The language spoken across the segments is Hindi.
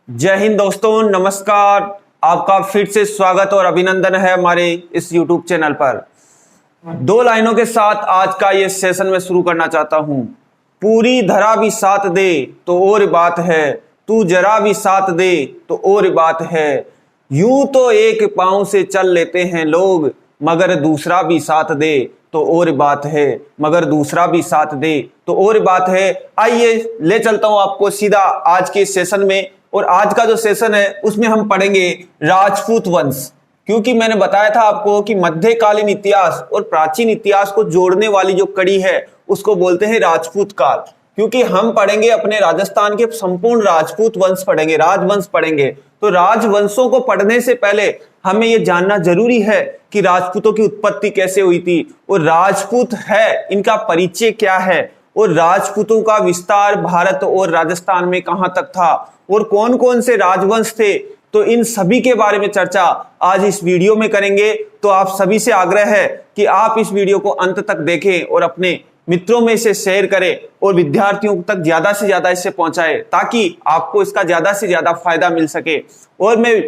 जय हिंद दोस्तों, नमस्कार। आपका फिर से स्वागत और अभिनंदन है हमारे इस YouTube चैनल पर। दो लाइनों के साथ आज का ये सेशन में शुरू करना चाहता हूं। पूरी धरा भी साथ दे तो और बात है, तू जरा भी साथ दे तो और बात है। यूं तो एक पांव से चल लेते हैं लोग, मगर दूसरा भी साथ दे तो और बात है, मगर दूसरा भी साथ दे तो और बात है। आइए ले चलता हूं आपको सीधा आज के सेशन में। और आज का जो सेशन है उसमें हम पढ़ेंगे राजपूत वंश, क्योंकि मैंने बताया था आपको कि मध्यकालीन इतिहास और प्राचीन इतिहास को जोड़ने वाली जो कड़ी है उसको बोलते हैं राजपूत काल। क्योंकि हम पढ़ेंगे अपने राजस्थान के संपूर्ण राजपूत वंश पढ़ेंगे, राजवंश पढ़ेंगे। तो राजवंशों को पढ़ने से पहले हमें यह जानना जरूरी है कि राजपूतों की उत्पत्ति कैसे हुई थी और राजपूत है इनका परिचय क्या है और राजपूतों का विस्तार भारत और राजस्थान में कहां तक था और कौन कौन से राजवंश थे। तो इन सभी के बारे में चर्चा आज इस वीडियो में करेंगे। तो आप सभी से आग्रह है कि आप इस वीडियो को अंत तक देखें और अपने मित्रों में इसे शेयर करें और विद्यार्थियों तक ज्यादा से ज्यादा इसे पहुंचाएं, ताकि आपको इसका ज्यादा से ज्यादा फायदा मिल सके। और मैं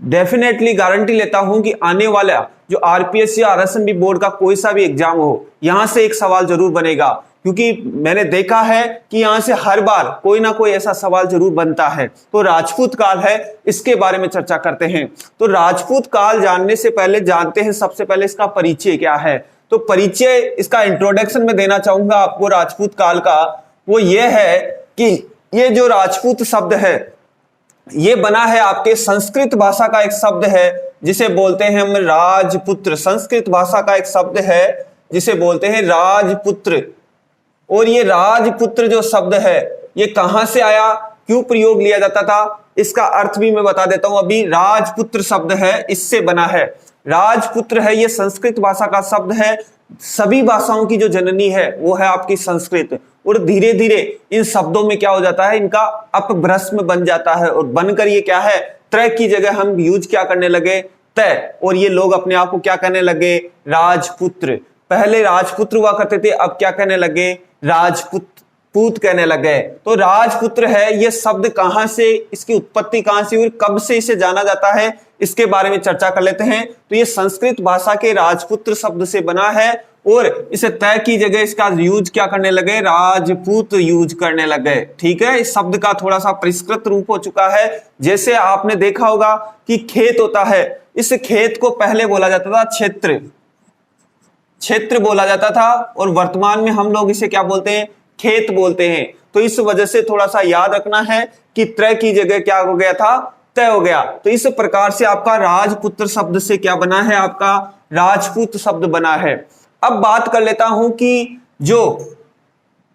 डेफिनेटली गारंटी लेता हूं कि आने वाला जो आरपीएस या आरएसएमबी बोर्ड का कोई सा भी एग्जाम हो, यहां से एक सवाल जरूर बनेगा। क्योंकि मैंने देखा है कि यहां से हर बार कोई ना कोई ऐसा सवाल जरूर बनता है। तो राजपूत काल है, इसके बारे में चर्चा करते हैं। तो राजपूत काल जानने से पहले जानते हैं सबसे पहले इसका परिचय क्या है। तो परिचय इसका इंट्रोडक्शन में देना चाहूंगा आपको राजपूत काल का, वो ये है कि ये जो राजपूत शब्द है ये बना है आपके संस्कृत भाषा का एक शब्द है जिसे बोलते हैं हम राजपुत्र। संस्कृत भाषा का एक शब्द है जिसे बोलते हैं राजपुत्र। और ये राजपुत्र जो शब्द है ये कहां से आया, क्यों प्रयोग लिया जाता था, इसका अर्थ भी मैं बता देता हूं। अभी राजपुत्र शब्द है, इससे बना है। राजपुत्र है ये संस्कृत भाषा का शब्द है। सभी भाषाओं की जो जननी है वो है आपकी संस्कृत। और धीरे धीरे इन शब्दों में क्या हो जाता है, इनका अपभ्रस्म बन जाता है और बनकर ये क्या है, त्रय की जगह हम यूज क्या करने लगे, तय। और ये लोग अपने आप को क्या कहने लगे, राजपुत्र। पहले राजपुत्र हुआ करते थे, अब क्या कहने लगे, राजपूत कहने लगे। तो राजपुत्र है ये शब्द कहां से, इसकी उत्पत्ति कहां से हुई, कब से इसे जाना जाता है, इसके बारे में चर्चा कर लेते हैं। तो ये संस्कृत भाषा के राजपुत्र शब्द से बना है और इसे तय की जगह इसका यूज क्या करने लगे, राजपूत यूज करने लगे। ठीक है, इस शब्द का थोड़ा सा परिष्कृत रूप हो चुका है। जैसे आपने देखा होगा कि खेत होता है, इस खेत को पहले बोला जाता था क्षेत्र, क्षेत्र बोला जाता था और वर्तमान में हम लोग इसे क्या बोलते हैं, खेत बोलते हैं। तो इस वजह से थोड़ा सा याद रखना है कि त्रय की जगह क्या हो गया था, तय हो गया। तो इस प्रकार से आपका राजपुत्र शब्द से क्या बना है, आपका राजपूत शब्द बना है। अब बात कर लेता हूं कि जो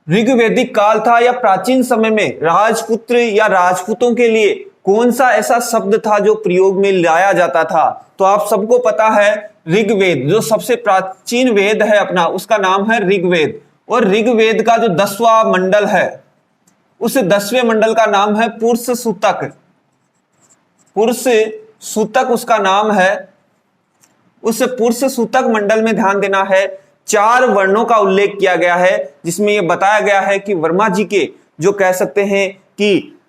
ऋग्वैदिक काल था या प्राचीन समय में राजपुत्र या राजपूतों के लिए कौन सा ऐसा शब्द था जो प्रयोग में लाया जाता था। तो आप सबको पता है ऋग्वेद, जो सबसे प्राचीन वेद है अपना, उसका नाम है ऋग्वेद। और ऋग्वेद का जो 10वां मंडल है उस 10वें मंडल का नाम है पुरुष सूतक। पुरुष सूतक उसका नाम है। उस पुरुष सूतक मंडल में ध्यान देना है, 4 वर्णों का उल्लेख किया गया है, जिसमें यह बताया गया है कि वर्मा जी के जो कह सकते हैं कि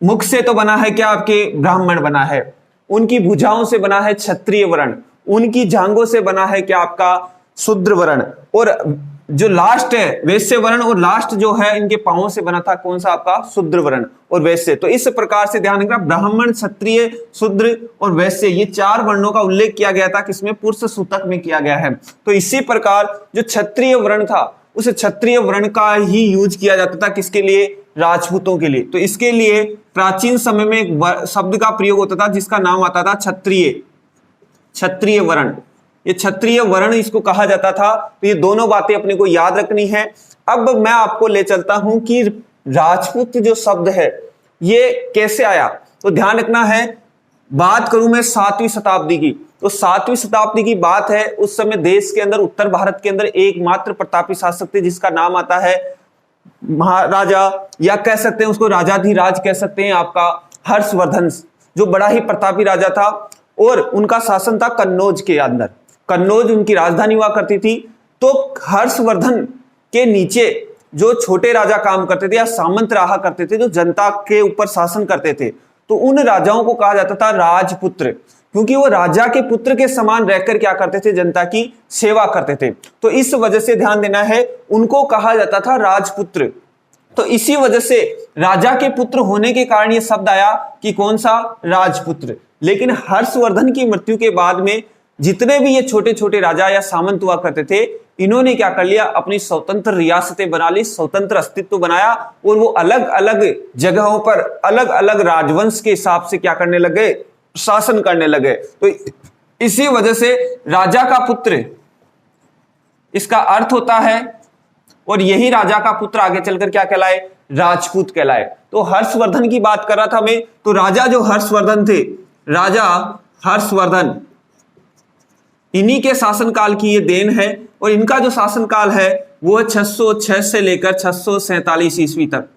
मुख से तो बना है क्या, आपके ब्राह्मण बना है, उनकी भुजाओं से बना है क्षत्रिय वर्ण, उनकी जांघों से बना है क्या, आपका शूद्र वर्ण, और जो लास्ट है वैश्य वर्ण, और लास्ट जो है इनके पांवों से बना था कौन सा, आपका शूद्र वर्ण और वैश्य। तो इस प्रकार से ध्यान रखना, ब्राह्मण, क्षत्रिय, शूद्र और वैश्य, ये 4 वर्णों का उल्लेख किया गया था, किसमें, पुरुष सूतक में किया गया है। तो इसी प्रकार जो क्षत्रिय वर्ण था उस क्षत्रिय वर्ण का ही यूज किया जाता था, किसके लिए, राजपूतों के लिए। तो इसके लिए प्राचीन समय में एक शब्द का प्रयोग होता था जिसका नाम आता था क्षत्रिय, क्षत्रिय वर्ण। ये क्षत्रिय वर्ण इसको कहा जाता था। तो ये दोनों बातें अपने को याद रखनी है। अब मैं आपको ले चलता हूं कि राजपूत जो शब्द है ये कैसे आया। तो ध्यान रखना है, बात करूं मैं 7वीं शताब्दी की, तो 7वीं शताब्दी की बात है। उस समय देश के अंदर, उत्तर भारत के अंदर एकमात्र प्रतापी शासक थे जिसका नाम आता है महाराजा, या कह सकते हैं उसको राजाधिराज कह सकते हैं, आपका हर्षवर्धन, जो बड़ा ही प्रतापी राजा था। और उनका शासन था कन्नौज के अंदर, कन्नौज उनकी राजधानी हुआ करती थी। तो हर्षवर्धन के नीचे जो छोटे राजा काम करते थे या सामंत रहा करते थे, जो जनता के ऊपर शासन करते थे, तो उन राजाओं को कहा जाता था राजपुत्र, क्योंकि वो राजा के पुत्र के समान रहकर क्या करते थे, जनता की सेवा करते थे। तो इस वजह से ध्यान देना है, उनको कहा जाता था राजपुत्र। तो इसी वजह से राजा के पुत्र होने के कारण यह शब्द आया कि कौन सा, राजपुत्र। लेकिन हर्षवर्धन की मृत्यु के बाद में जितने भी ये छोटे छोटे राजा या सामंत हुआ करते थे, इन्होंने क्या कर लिया, अपनी स्वतंत्र रियासतें बना ली, स्वतंत्र अस्तित्व बनाया, और वो अलग अलग जगहों पर अलग अलग राजवंश के हिसाब से क्या करने लगे, शासन करने लगे। तो इसी वजह से राजा का पुत्र इसका अर्थ होता है, और यही राजा का पुत्र आगे चलकर क्या कहलाए, राजपूत कहलाए। तो हर्षवर्धन की बात कर रहा था मैं, तो राजा जो हर्षवर्धन थे, राजा हर्षवर्धन, इन्हीं के शासनकाल की ये देन है, और इनका जो शासनकाल है वो 606 से लेकर 647 ईस्वी तक।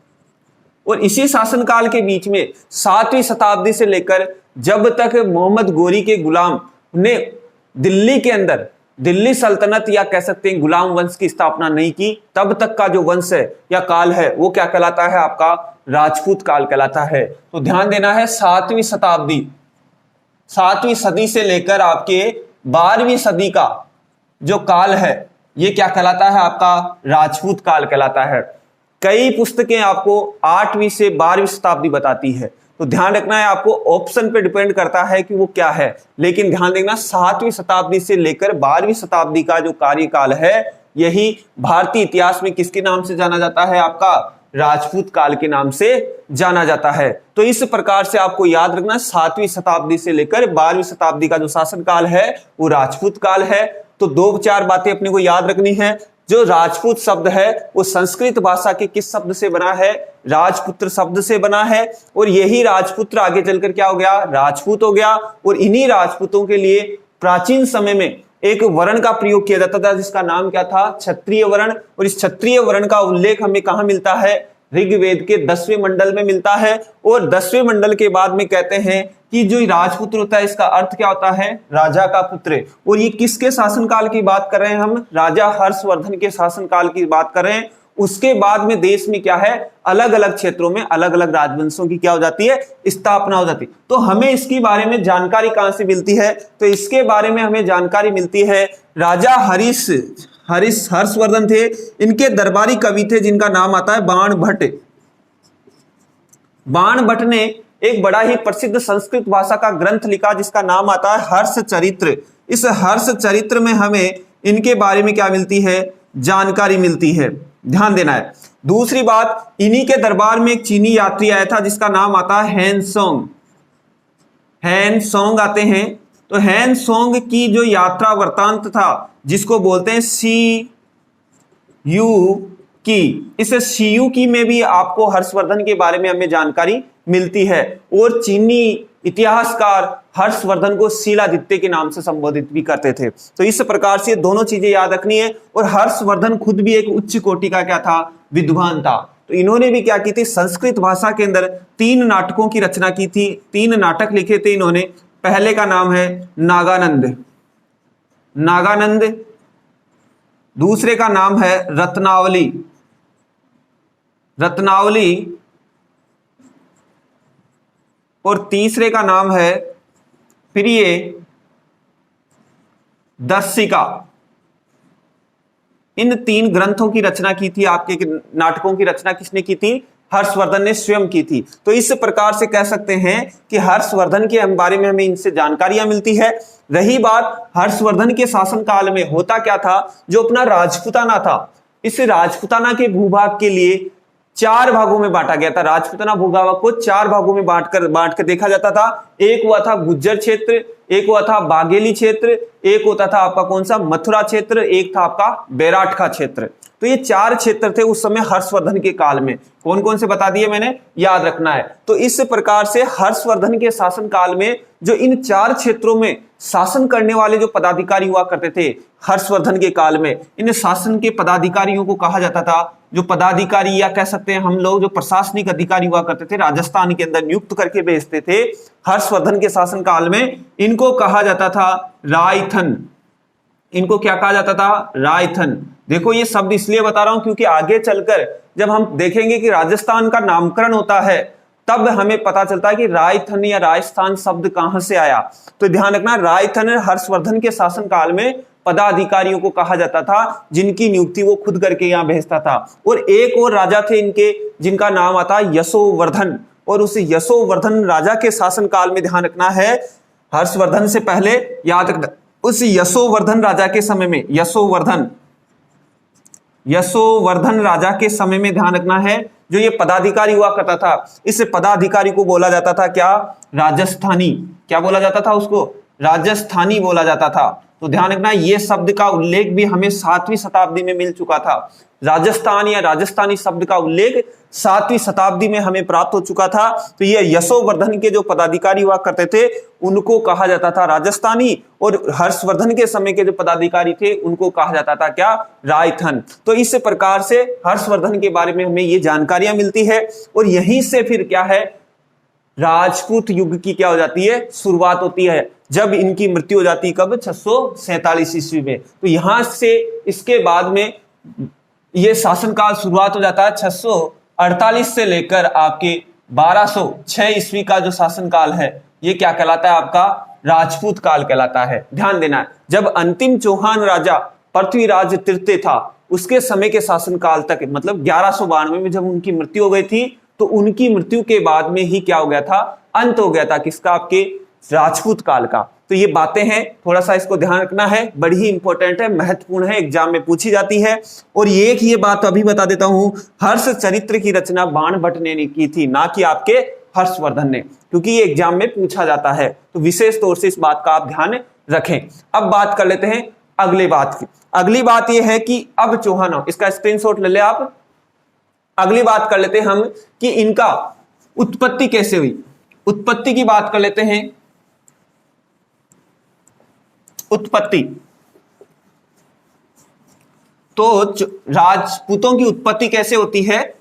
और इसी शासनकाल के बीच में 7वीं शताब्दी से लेकर जब तक मोहम्मद गोरी के गुलाम ने दिल्ली के अंदर दिल्ली सल्तनत या कह सकते हैं गुलाम वंश की स्थापना नहीं की, तब तक का जो वंश है या काल है वो क्या कहलाता है, आपका राजपूत काल कहलाता है। तो ध्यान देना है, 7वीं शताब्दी, 7वीं सदी से लेकर आपके 12वीं सदी का जो काल है ये क्या कहलाता है, आपका राजपूत काल कहलाता है। कई पुस्तकें आपको 8वीं से 12वीं शताब्दी बताती है, तो ध्यान रखना है, आपको ऑप्शन पे डिपेंड करता है कि वो क्या है। लेकिन ध्यान देना, 7वीं शताब्दी से लेकर 12वीं शताब्दी का जो कार्यकाल है, यही भारतीय इतिहास में किसके नाम से जाना जाता है, आपका राजपूत काल के नाम से जाना जाता है। तो इस प्रकार से आपको याद रखना, 7वीं शताब्दी से लेकर 12वीं शताब्दी का जो शासन काल है वो राजपूत काल है। तो 2-4 बातें अपने को याद रखनी है। जो राजपूत शब्द है वो संस्कृत भाषा के किस शब्द से बना है, राजपुत्र शब्द से बना है, और यही राजपुत्र आगे चलकर क्या हो गया, राजपूत हो गया। और इन्हीं राजपूतों के लिए प्राचीन समय में एक वर्ण का प्रयोग किया जाता था जिसका नाम क्या था, क्षत्रिय वर्ण। और इस क्षत्रिय वर्ण का उल्लेख हमें कहां मिलता है, ऋग्वेद के 10वें मंडल में मिलता है। और 10वें मंडल के बाद में कहते हैं कि जो राजपुत्र होता है इसका अर्थ क्या होता है, राजा का पुत्र। और ये किसके शासनकाल की बात कर रहे हैं हम, राजा हर्षवर्धन के शासनकाल की बात कर रहे हैं। उसके बाद में देश में क्या है, अलग अलग क्षेत्रों में अलग अलग राजवंशों की क्या हो जाती है, स्थापना हो जाती है। तो हमें इसके बारे में जानकारी कहां से मिलती है, तो इसके बारे में हमें जानकारी मिलती है, राजा हर्षवर्धन थे, इनके दरबारी कवि थे जिनका नाम आता है बाण भट्ट। बाण भट्ट ने एक बड़ा ही प्रसिद्ध संस्कृत भाषा का ग्रंथ लिखा जिसका नाम आता है हर्ष चरित्र। इस हर्ष चरित्र में हमें इनके बारे में क्या मिलती है, जानकारी मिलती है, ध्यान देना है। दूसरी बात, इन्हीं के दरबार में एक चीनी यात्री आया था जिसका नाम आता है हैनसोंग। हैनसोंग आते हैं, तो हैनसोंग की जो यात्रा वृत्तांत था जिसको बोलते हैं सी यू की, इस सीयू की में भी आपको हर्षवर्धन के बारे में हमें जानकारी मिलती है। और चीनी इतिहासकार हर्षवर्धन को शीलादित्य के नाम से संबोधित भी करते थे। तो इस प्रकार से दोनों चीजें याद रखनी है। और हर्षवर्धन खुद भी एक उच्च कोटि का क्या था, विद्वान था। तो इन्होंने भी क्या की थी, संस्कृत भाषा के अंदर 3 नाटकों की रचना की थी, 3 नाटक लिखे थे इन्होंने। पहले का नाम है नागानंद, दूसरे का नाम है रत्नावली, और तीसरे का नाम है प्रिय दर्शिका। इन 3 ग्रंथों की रचना की थी, आपके नाटकों की रचना किसने की थी, हर्षवर्धन ने स्वयं की थी। तो इस प्रकार से कह सकते हैं कि हर्षवर्धन के बारे में हमें इनसे जानकारियां मिलती है। रही बात हर्षवर्धन के शासन काल में होता क्या था, जो अपना राजपुताना था, इस राजपुताना के भूभाग के लिए 4 भागों में बांटा गया था। राजपुताना भूभाग को 4 भागों में बांट कर देखा जाता था। एक हुआ था गुज्जर क्षेत्र, एक हुआ था बाघेली क्षेत्र, एक होता था आपका कौन सा, मथुरा क्षेत्र, एक था आपका बेराठका क्षेत्र। तो ये 4 क्षेत्र थे उस समय हर्षवर्धन के काल में। कौन कौन से बता दिए मैंने, याद रखना है। तो इस प्रकार से हर्षवर्धन के शासन काल में जो इन 4 क्षेत्रों में शासन करने वाले जो पदाधिकारी हुआ करते थे हर्षवर्धन के काल में, इन शासन के पदाधिकारियों को कहा जाता था, जो पदाधिकारी या कह सकते हैं हम लोग जो प्रशासनिक अधिकारी हुआ करते थे, राजस्थान के अंदर नियुक्त करके भेजते थे हर्षवर्धन के शासन काल में, इनको कहा जाता था रायथन। इनको क्या कहा जाता था, रायथन। देखो ये शब्द इसलिए बता रहा हूं क्योंकि आगे चलकर जब हम देखेंगे कि राजस्थान का नामकरण होता है तब हमें पता चलता है कि रायथन या राजस्थान शब्द कहां से आया। तो ध्यान रखना, रायथन हर्षवर्धन के शासनकाल में पदाधिकारियों को कहा जाता था जिनकी नियुक्ति वो खुद करके यहां भेजता था। और एक और राजा थे इनके जिनका नाम आता यशोवर्धन, और उस यशोवर्धन राजा के शासनकाल में ध्यान रखना है, हर्षवर्धन से पहले याद रखना, उस यशोवर्धन राजा के समय में यशोवर्धन राजा के समय में ध्यान रखना है जो ये पदाधिकारी हुआ करता था, इस पदाधिकारी को बोला जाता था क्या? राजस्थानी। क्या बोला जाता था उसको? राजस्थानी बोला जाता था। तो ध्यान रखना ये शब्द का उल्लेख भी हमें 7वीं शताब्दी में मिल चुका था। राजस्थान या राजस्थानी शब्द का उल्लेख 7वीं शताब्दी में हमें प्राप्त हो चुका था। तो ये यशोवर्धन के जो पदाधिकारी हुआ करते थे उनको कहा जाता था राजस्थानी, और हर्षवर्धन के समय के जो पदाधिकारी थे उनको कहा जाता था क्या? रायथन। तो इस प्रकार से हर्षवर्धन के बारे में हमें ये जानकारियां मिलती है, और यहीं से फिर क्या है, राजपूत युग की क्या हो जाती है? शुरुआत होती है, जब इनकी मृत्यु हो जाती है कब? 647 ईस्वी में। तो यहां से इसके बाद में ये शासनकाल शुरुआत हो जाता है 648 से लेकर आपके 1206 ईस्वी का जो शासनकाल है ये क्या कहलाता है? आपका राजपूत काल कहलाता है। ध्यान देना है, जब अंतिम चौहान राजा पृथ्वीराज तृतीय था उसके समय के शासनकाल तक, मतलब 1192 में जब उनकी मृत्यु हो गई थी, तो उनकी मृत्यु के बाद में ही क्या हो गया था? अंत हो गया था किसका? आपके राजपूत काल का। तो ये बातें हैं, थोड़ा सा इसको ध्यान रखना है, बड़ी ही इंपॉर्टेंट है, महत्वपूर्ण है, एग्जाम में पूछी जाती है। और ये बात अभी बता देता हूं, हर्ष चरित्र की रचना बाणभट्ट ने की थी, ना कि आपके हर्षवर्धन ने, क्योंकि ये एग्जाम में पूछा जाता है। तो विशेष तौर से इस बात का आप ध्यान रखें। अब बात कर लेते हैं अगले बात की। अगली बात यह है कि अब चौहान, इसका स्क्रीनशॉट ले ले आप। अगली बात कर लेते हैं हम कि इनका उत्पत्ति कैसे हुई। उत्पत्ति की बात कर लेते हैं। उत्पत्ति तो राजपूतों की उत्पत्ति कैसे होती है?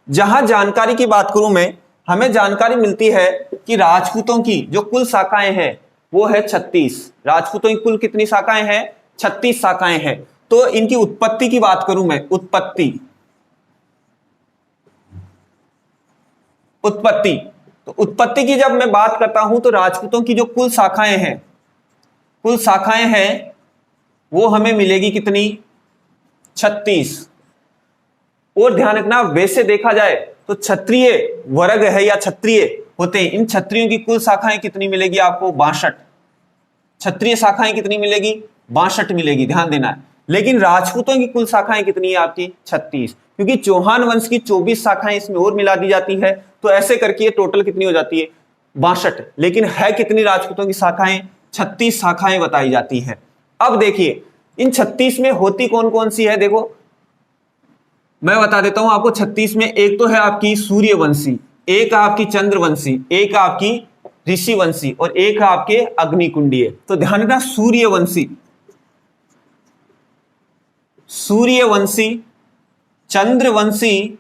जहां जानकारी की बात करूं मैं, हमें जानकारी मिलती है कि राजपूतों की जो कुल शाखाएं हैं वो है 36। राजपूतों की कुल कितनी शाखाएं हैं? 36 शाखाएं हैं। तो इनकी उत्पत्ति की बात करूं मैं, उत्पत्ति तो उत्पत्ति की जब मैं बात करता हूं तो राजपूतों की जो कुल शाखाएं हैं वो हमें मिलेगी कितनी? 36। और ध्यान रखना, वैसे देखा जाए तो क्षत्रिय वर्ग है या क्षत्रिय होते हैं, इन क्षत्रियों की कुल शाखाएं कितनी मिलेगी आपको? 62। क्षत्रिय शाखाएं कितनी मिलेगी? 62 मिलेगी, ध्यान देना है। लेकिन राजपूतों की कुल शाखाएं कितनी है आपकी? 36, क्योंकि चौहान वंश की 24 शाखाएं इसमें और मिला दी जाती है, तो ऐसे करके ये टोटल कितनी हो जाती है? 62। लेकिन है कितनी राजपूतों की शाखाएं? 36 शाखाएं बताई जाती है। अब देखिए इन 36 में होती कौन कौन सी है, देखो मैं बता देता हूं आपको। 36 में एक तो है आपकी सूर्यवंशी, एक आपकी चंद्रवंशी, एक आपकी ऋषिवंशी, और एक है आपके अग्निकुंडीय। तो ध्यान रखना, सूर्यवंशी, चंद्रवंशी,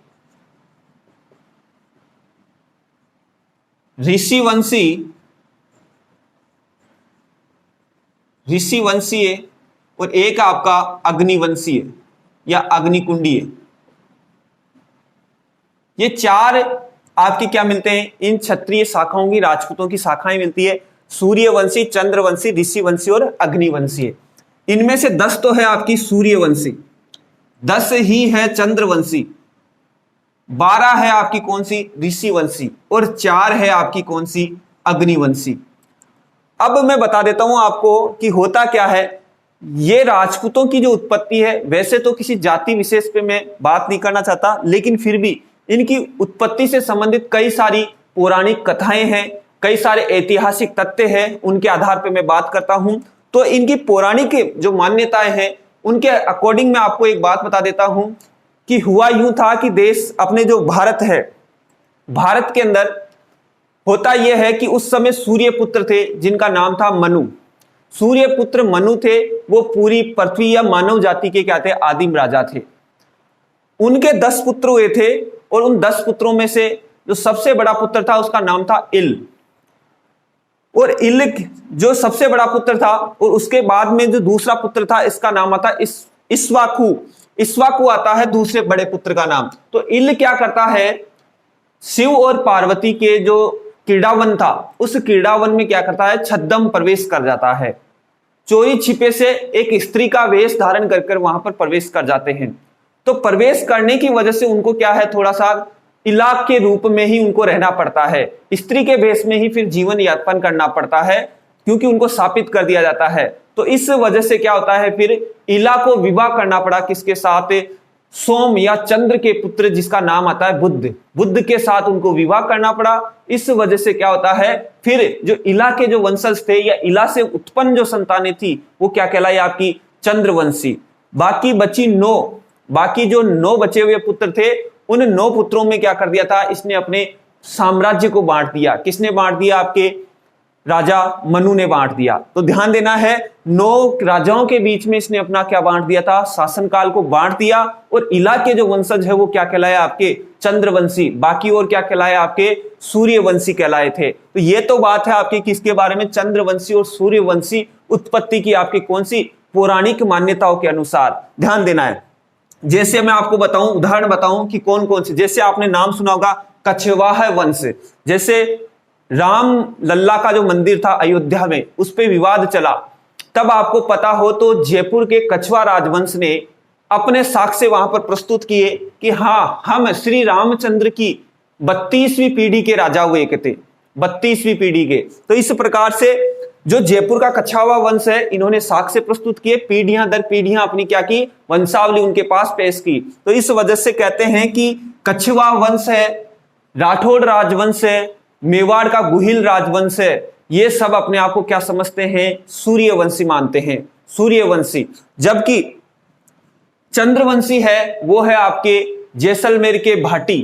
ऋषिवंशीय और एक आपका अग्निवंशीय या अग्निकुंडीय। ये चार आपकी क्या मिलते हैं? इन क्षत्रिय शाखाओं की, राजपूतों की शाखाएं मिलती है, सूर्यवंशी, चंद्रवंशी, ऋषिवंशी और अग्निवंशीय। इनमें से 10 तो है आपकी सूर्यवंशी, 10 ही है चंद्रवंशी, 12 है आपकी कौन सी? ऋषिवंशी, और 4 है आपकी कौन सी? अग्निवंशी। अब मैं बता देता हूं आपको कि होता क्या है। ये राजपूतों की जो उत्पत्ति है, वैसे तो किसी जाति विशेष पे मैं बात नहीं करना चाहता, लेकिन फिर भी इनकी उत्पत्ति से संबंधित कई सारी पौराणिक कथाएं हैं, कई सारे ऐतिहासिक तथ्य हैं, उनके आधार पे मैं बात करता हूं। तो इनकी पौराणिक जो मान्यताएं हैं उनके अकॉर्डिंग मैं आपको एक बात बता देता हूं कि हुआ यूं था कि देश, अपने जो भारत है, भारत के अंदर होता यह है कि उस समय सूर्यपुत्र थे जिनका नाम था मनु। सूर्यपुत्र मनु थे, वो पूरी पृथ्वी या मानव जाति के क्या थे? आदिम राजा थे। उनके 10 पुत्र हुए थे, और उन 10 पुत्रों में से जो सबसे बड़ा पुत्र था उसका नाम था इल। और इल्क जो सबसे बड़ा पुत्र था, और उसके बाद में जो दूसरा पुत्र था इसका नाम आता इस्वाकु। इस्वाकु आता है दूसरे बड़े पुत्र का नाम। तो इल्ल क्या करता है, शिव और पार्वती के जो क्रीड़ावन था उस क्रीड़ावन में क्या करता है, छद्म प्रवेश कर जाता है। चोरी छिपे से एक स्त्री का वेश धारण कर वहां पर प्रवेश कर जाते हैं। तो प्रवेश करने की वजह से उनको क्या है, थोड़ा सा इलाक के रूप में ही उनको रहना पड़ता है, स्त्री के वेश में ही फिर जीवन यापन करना पड़ता है, क्योंकि उनको शापित कर दिया जाता है। तो इस वजह से क्या होता है, फिर इला को विवाह करना पड़ा किसके साथ, सोम या चंद्र के पुत्र जिसका नाम आता है बुद्ध। बुद्ध के साथ उनको विवाह करना पड़ा। इस वजह से क्या होता है, फिर जो इला के जो वंशज थे या इला से उत्पन्न जो संतानें थी वो क्या कहलाई, आपकी चंद्रवंशी। बाकी जो 9 बचे हुए पुत्र थे, उन 9 पुत्रों में क्या कर दिया था, इसने अपने साम्राज्य को बांट दिया। किसने बांट दिया, आपके राजा मनु ने बांट दिया। तो ध्यान देना है, 9 राजाओं के बीच में इसने अपना क्या बांट दिया था, शासनकाल को बांट दिया। और इला के जो वंशज है वो क्या कहलाए, आपके चंद्रवंशी। बाकी और क्या कहलाए, आपके सूर्यवंशी कहलाए थे। तो ये तो बात है आपकी किसके बारे में, चंद्रवंशी और सूर्यवंशी उत्पत्ति की आपकी कौन सी पौराणिक मान्यताओं के अनुसार। ध्यान देना है, जैसे मैं आपको बताऊं, उदाहरण बताऊं कि कौन कौन से, जैसे आपने नाम सुना होगा कछवाहा वंश। जैसे राम लल्ला का जो मंदिर था अयोध्या में, उस पे विवाद चला, तब आपको पता हो तो जयपुर के कछवा राजवंश ने अपने साक्ष्य वहां पर प्रस्तुत किए कि हाँ, हम श्री रामचंद्र की 32वीं पीढ़ी के राजा हुए थे, 32वीं पीढ़ी के। तो इस प्रकार से जो जयपुर का कछवाहा वंश है, इन्होंने साक्ष्य प्रस्तुत किए, पीढ़ियां दर पीढ़ियां अपनी क्या की, वंशावली उनके पास पेश की। तो इस वजह से कहते हैं कि कछवाहा वंश है, राठौड़ राजवंश है, मेवाड़ का गुहिल राजवंश है, ये सब अपने आप को क्या समझते हैं, सूर्यवंशी मानते हैं, सूर्यवंशी। जबकि चंद्रवंशी है वो है आपके जैसलमेर के भाटी,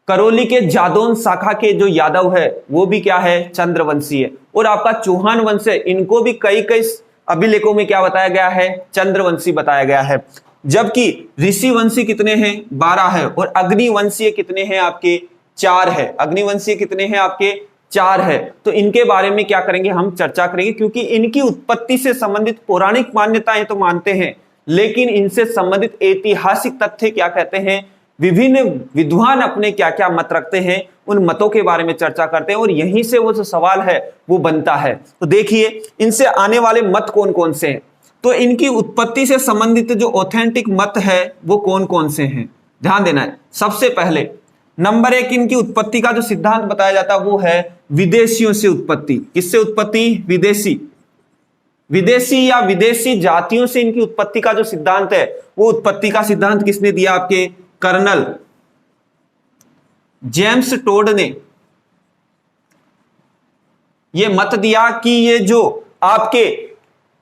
करौली के जादौन शाखा के जो यादव है वो भी क्या है, चंद्रवंशी है। और आपका चौहान वंश है, इनको भी कई अभिलेखों में क्या बताया गया है, चंद्रवंशी बताया गया है। जबकि ऋषिवंशी कितने हैं, 12 है। और अग्निवंशीय कितने हैं, आपके 4 है। अग्निवंशीय कितने हैं, आपके 4 है। तो इनके बारे में क्या करेंगे, हम चर्चा करेंगे, क्योंकि इनकी उत्पत्ति से संबंधित पौराणिक मान्यताएं तो मानते हैं, लेकिन इनसे संबंधित ऐतिहासिक तथ्य क्या कहते हैं, विभिन्न विद्वान अपने क्या क्या मत रखते हैं, उन मतों के बारे में चर्चा करते हैं, और यहीं से वो जो सवाल है वो बनता है। तो देखिए इनसे आने वाले मत कौन कौन से हैं। तो इनकी उत्पत्ति से संबंधित जो ऑथेंटिक मत है वो कौन कौन से हैं, ध्यान देना है। सबसे पहले नंबर 1 इनकी उत्पत्ति का जो सिद्धांत बताया जाता है वो है विदेशियों से उत्पत्ति। किससे उत्पत्ति, विदेशी या विदेशी जातियों से इनकी उत्पत्ति का जो सिद्धांत है, वो उत्पत्ति का सिद्धांत किसने दिया, आपके कर्नल जेम्स टोड ने यह मत दिया कि ये जो आपके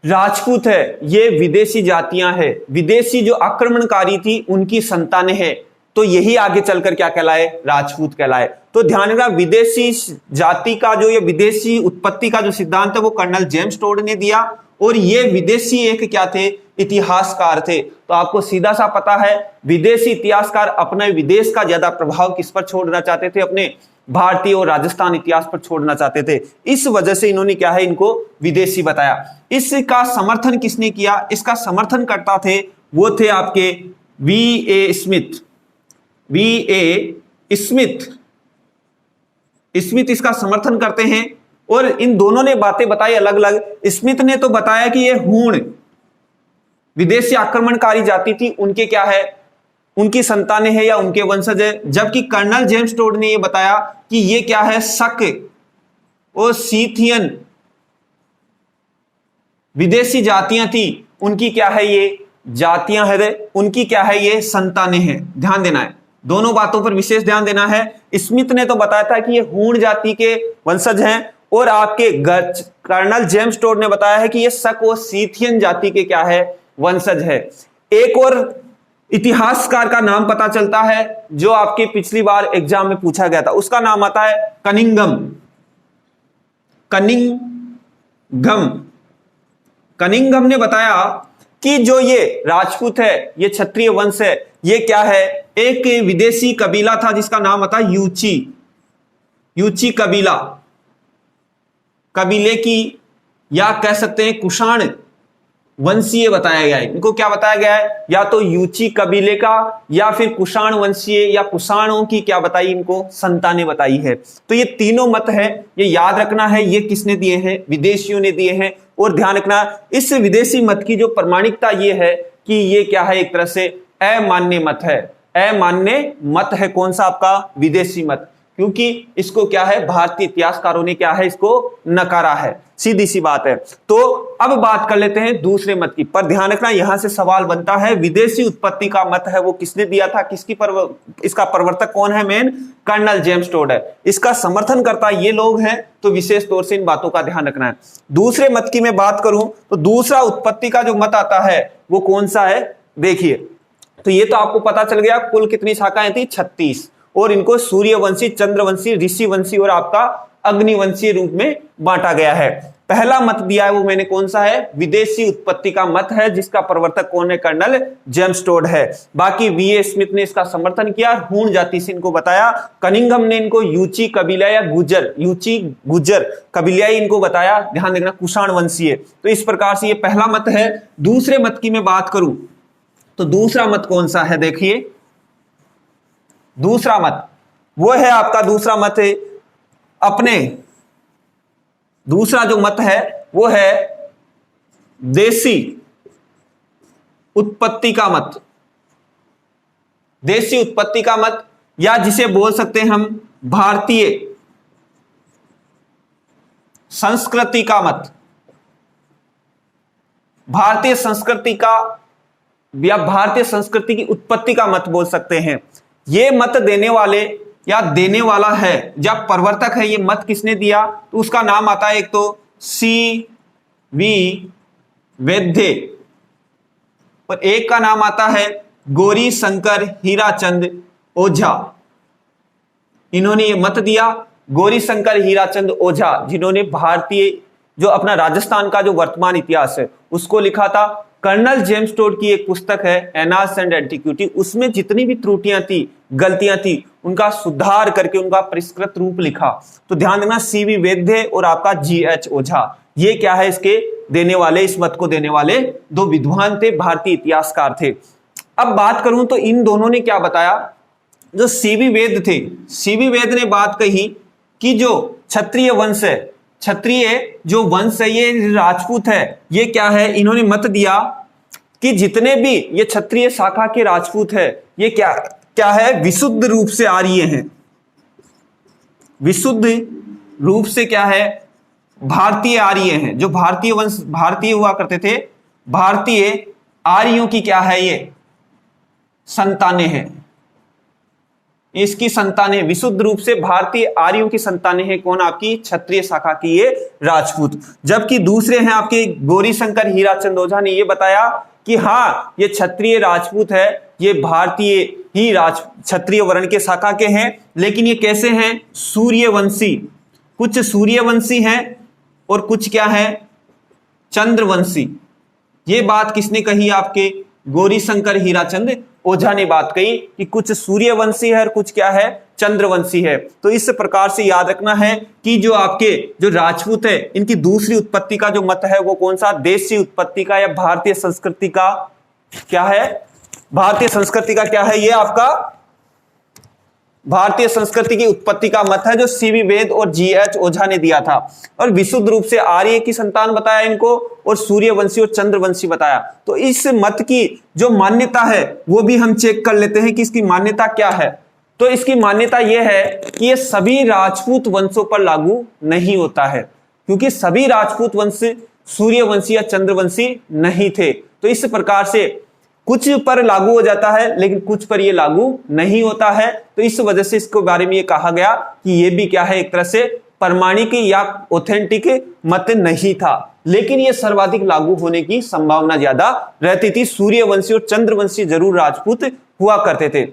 राजपूत है ये विदेशी जातियां हैं, विदेशी जो आक्रमणकारी थी उनकी संतानें हैं, तो यही आगे चलकर क्या कहलाए, राजपूत कहलाए। तो ध्यान रखना, विदेशी जाति का जो ये विदेशी उत्पत्ति का जो सिद्धांत है वो कर्नल जेम्स टोड ने दिया, और ये विदेशी एक क्या थे, इतिहासकार थे। तो आपको सीधा सा पता है, विदेशी इतिहासकार अपने विदेश का ज्यादा प्रभाव किस पर छोड़ना चाहते थे, अपने भारतीय और राजस्थान इतिहास पर छोड़ना चाहते थे। इस वजह से इन्होंने क्या है, इनको विदेशी बताया। इसका समर्थन किसने किया, इसका समर्थन करता थे वो थे आपके वी.ए. स्मिथ इसका समर्थन करते हैं। और इन दोनों ने बातें बताई अलग अलग। स्मिथ ने तो बताया कि ये हूण विदेशी आक्रमणकारी जाति थी, उनके क्या है, उनकी संतानें हैं या उनके वंशज है। जबकि कर्नल जेम्स टोड ने यह बताया कि ये क्या है, शक और सीथियन विदेशी जातियां थी, उनकी क्या है, ये जातियां है, उनकी क्या है, ये संतानें हैं। ध्यान देना है, दोनों बातों पर विशेष ध्यान देना है। स्मिथ ने तो बताया था कि ये हूण जाति के वंशज हैं, और आपके कर्नल जेम्स टोड ने बताया है कि ये शक और सीथियन जाति के क्या है, वंशज है। एक और इतिहासकार का नाम पता चलता है जो आपके पिछली बार एग्जाम में पूछा गया था, उसका नाम आता है कनिंघम ने बताया कि जो ये राजपूत है, ये क्षत्रिय वंश है, ये क्या है, एक विदेशी कबीला था जिसका नाम आता है यूची कबीला। कबीले की या कह सकते हैं कुषाण वंशीय बताया गया है। इनको क्या बताया गया है, या तो यूची कबीले का या फिर कुषाण वंशीय या कुषाणों की क्या बताई, इनको संतानें बताई है। तो ये तीनों मत है, ये याद रखना है, ये किसने दिए हैं, विदेशियों ने दिए हैं। और ध्यान रखना इस विदेशी मत की जो प्रमाणिकता ये है कि ये क्या है, एक तरह से अमान्य मत है। अमान्य मत है कौन सा, आपका विदेशी मत, क्योंकि इसको क्या है, भारतीय इतिहासकारों ने क्या है, इसको नकारा है। सीधी सी बात है। तो अब बात कर लेते हैं दूसरे मत की। पर ध्यान रखना यहां से सवाल बनता है, विदेशी उत्पत्ति का मत है वो किसने दिया था, इसका प्रवर्तक कौन है, मेन कर्नल जेम्स टोड है। इसका समर्थन करता ये लोग हैं, तो विशेष तौर से इन बातों का ध्यान रखना है। दूसरे मत की मैं बात करूं तो दूसरा उत्पत्ति का जो मत आता है वो कौन सा है, देखिए। तो ये तो आपको पता चल गया, कुल कितनी शाखाएं थी, 36, और इनको सूर्यवंशी, चंद्रवंशी, ऋषिवंशी और आपका अग्निवंशी रूप में बांटा गया है। पहला मत दिया है वो मैंने कौन सा है, विदेशी उत्पत्ति का मत है, जिसका प्रवर्तक कौन है, कर्नल जेम्स टोड है। बाकी वीए स्मिथ ने इसका समर्थन किया, हूण जाति से इनको बताया, कनिंघम ने इनको यूची कबीला या गुजर, यूची गुजर कबीलियाई इनको बताया, ध्यान रखना कुषाण वंशीय। तो इस प्रकार से ये पहला मत है। दूसरे मत की मैं बात करूं तो दूसरा मत कौन सा है, देखिए दूसरा मत वो है आपका, दूसरा मत है अपने, दूसरा जो मत है वो है देशी उत्पत्ति का मत। देशी उत्पत्ति का मत, या जिसे बोल सकते हैं हम भारतीय संस्कृति का मत। भारतीय संस्कृति का या भारतीय संस्कृति की उत्पत्ति का मत बोल सकते हैं। ये मत देने वाले या देने वाला है, जब प्रवर्तक है, ये मत किसने दिया, तो उसका नाम आता है एक तो सी.वी. वैद्य, और एक का नाम आता है गौरी शंकर हीराचंद ओझा। इन्होंने ये मत दिया, गौरी शंकर हीराचंद ओझा, जिन्होंने भारतीय जो अपना राजस्थान का जो वर्तमान इतिहास है उसको लिखा था। कर्नल जेम्स टोड की एक पुस्तक है एनाल्स एंड एंटीक्विटी, उसमें जितनी भी त्रुटियां थी, गलतियां थी, उनका सुधार करके उनका परिष्कृत रूप लिखा। तो ध्यान देना, सी.वी. वैद्य और आपका जी.एच. ओझा, ये क्या है, इसके देने वाले, इस मत को देने वाले दो विद्वान थे, भारतीय इतिहासकार थे। अब बात करूं तो इन दोनों ने क्या बताया, जो सी.वी. वैद्य थे, सी.वी. वैद्य ने बात कही कि जो क्षत्रिय वंश है, क्षत्रिय जो वंश है ये राजपूत है, ये क्या है, इन्होंने मत दिया कि जितने भी ये क्षत्रिय शाखा के राजपूत है, ये क्या क्या है, विशुद्ध रूप से आर्य हैं, विशुद्ध रूप से क्या है, भारतीय आर्य हैं। जो भारतीय वंश, भारतीय हुआ करते थे, भारतीय आर्यों की क्या है, ये संतानें हैं, इसकी संतानें विशुद्ध रूप से भारतीय आर्यों की संतानें हैं। कौन, आपकी क्षत्रिय शाखा की ये राजपूत। जबकि दूसरे हैं आपके गौरी शंकर हीराचंद ओझा ने ये बताया कि हाँ, ये क्षत्रिय राजपूत है, ये भारतीय ही क्षत्रिय वर्ण के शाखा के हैं, लेकिन ये कैसे हैं, सूर्यवंशी, कुछ सूर्यवंशी हैं और कुछ क्या है, चंद्रवंशी। ये बात किसने कही, आपके गौरी शंकर हीराचंद ओझा ने बात कही कि कुछ सूर्यवंशी है और कुछ क्या है, चंद्रवंशी है। तो इस प्रकार से याद रखना है कि जो आपके जो राजपूत है, इनकी दूसरी उत्पत्ति का जो मत है वो कौन सा, देशी उत्पत्ति का या भारतीय संस्कृति का क्या है, भारतीय संस्कृति का क्या है, ये आपका भारतीय संस्कृति की उत्पत्ति का मत है, जो सी.वी. वैद्य और जी.एच. ओझा ने दिया था। और विशुद्ध रूप से आर्य की संतान बताया इनको, और सूर्यवंशी और चंद्रवंशी बताया। तो इस मत की जो मान्यता है वो भी हम चेक कर लेते हैं कि इसकी मान्यता क्या है। तो इसकी मान्यता यह है कि ये सभी राजपूत वंशों पर लागू नहीं होता है, क्योंकि सभी राजपूत वंश सूर्यवंशी या चंद्रवंशी नहीं थे। तो इस प्रकार से कुछ पर लागू हो जाता है, लेकिन कुछ पर यह लागू नहीं होता है। तो इस वजह से इसके बारे में यह कहा गया कि यह भी क्या है, एक तरह से प्रमाणिक या ऑथेंटिक मत नहीं था, लेकिन यह सर्वाधिक लागू होने की संभावना ज्यादा रहती थी। सूर्यवंशी और चंद्रवंशी जरूर राजपूत हुआ करते थे।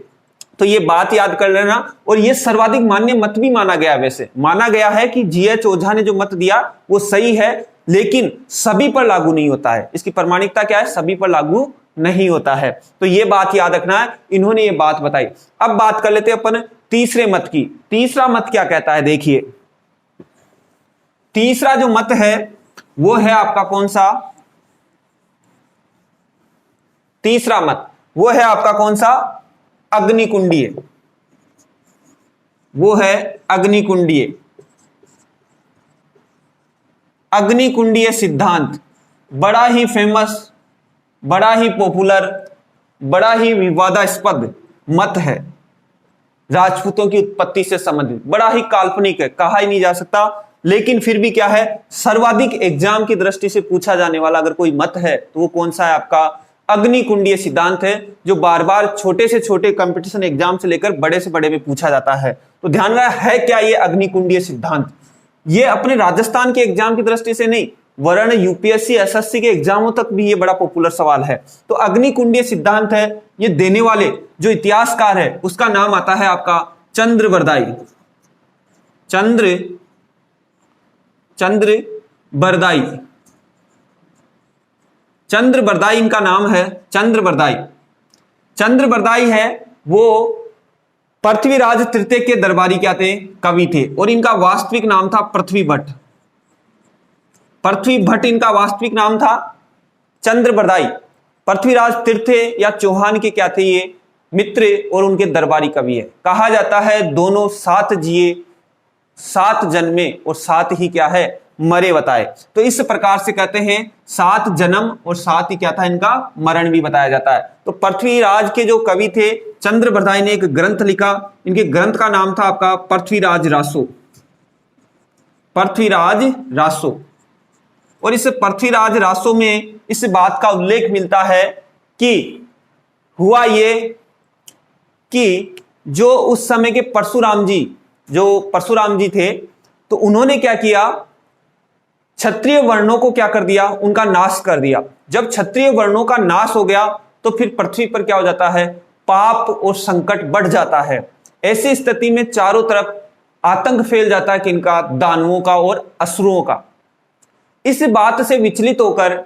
तो ये बात याद कर लेना। और ये सर्वाधिक मान्य मत भी माना गया, वैसे माना गया है कि जी.एच. ओझा ने जो मत दिया वो सही है, लेकिन सभी पर लागू नहीं होता है। इसकी प्रमाणिकता क्या है, सभी पर लागू नहीं होता है। तो ये बात याद रखना है, इन्होंने ये बात बताई। अब बात कर लेते हैं अपन तीसरे मत की। तीसरा मत क्या कहता है, देखिए तीसरा जो मत है वो है आपका कौन सा? तीसरा मत वो है आपका कौन सा? अग्निकुंडीय। वो है अग्निकुंडीय। अग्निकुंडीय सिद्धांत बड़ा ही फेमस, बड़ा ही पॉपुलर, बड़ा ही विवादास्पद मत है। राजपूतों की उत्पत्ति से संबंधित बड़ा ही काल्पनिक है, कहा ही नहीं जा सकता, लेकिन फिर भी क्या है, सर्वाधिक एग्जाम की दृष्टि से पूछा जाने वाला अगर कोई मत है तो वो कौन सा है? आपका अग्निकुंडीय सिद्धांत है, जो बार बार छोटे से छोटे कंपटीशन एग्जाम से लेकर बड़े से बड़े में पूछा जाता है। तो ध्यान रहा है क्या ये अग्निकुंडीय सिद्धांत? ये अपने राजस्थान के एग्जाम की दृष्टि से नहीं, वर्ण यूपीएससी एसएससी के एग्जामों तक भी ये बड़ा पॉपुलर सवाल है। तो अग्निकुंडीय सिद्धांत है, ये देने वाले जो इतिहासकार है उसका नाम आता है आपका चंद्रबरदाई। चंद्रबरदाई, चंद्रबरदाई इनका नाम है। चंद्रबरदाई है वो पृथ्वीराज तृतीय के दरबारी क्या थे? कवि थे, और इनका वास्तविक नाम था पृथ्वी भट्ट। पृथ्वी भट्ट इनका वास्तविक नाम था। चंद्रबरदाई पृथ्वीराज तृतीय या चौहान के क्या थे? ये मित्र और उनके दरबारी कवि है। कहा जाता है दोनों साथ जिए, साथ जन्मे और साथ ही क्या है? मरे बताए। तो इस प्रकार से कहते हैं सात जन्म और साथ ही क्या था? इनका मरण भी बताया जाता है। तो पृथ्वीराज के जो कवि थे चंद्रबरदाई ने एक ग्रंथ लिखा, इनके ग्रंथ का नाम था आपका पृथ्वीराज रासो। पृथ्वीराज रासो। और इस पृथ्वीराज रासो में इस बात का उल्लेख मिलता है कि हुआ ये कि जो उस समय के परशुराम जी थे, तो उन्होंने क्या किया? क्षत्रिय वर्णों को क्या कर दिया? उनका नाश कर दिया। जब क्षत्रिय वर्णों का नाश हो गया तो फिर पृथ्वी पर क्या हो जाता है? पाप और संकट बढ़ जाता है। ऐसी स्थिति में चारों तरफ आतंक फैल जाता है, किनका? दानवों का और असुरों का। इस बात से विचलित होकर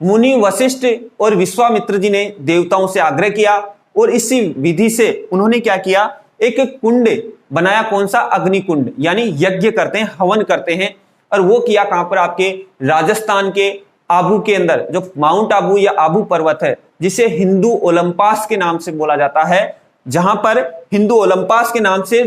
मुनि वशिष्ठ और विश्वामित्र जी ने देवताओं से आग्रह किया, और इसी विधि से उन्होंने क्या किया? एक कुंड बनाया। कौन सा? अग्निकुंड, यानी यज्ञ करते हैं, हवन करते हैं। और वो किया कहां पर? आपके राजस्थान के आबू के अंदर, जो माउंट आबू या आबू पर्वत है, जिसे हिंदू ओलंपास के नाम से बोला जाता है, जहां पर हिंदू ओलंपास के नाम से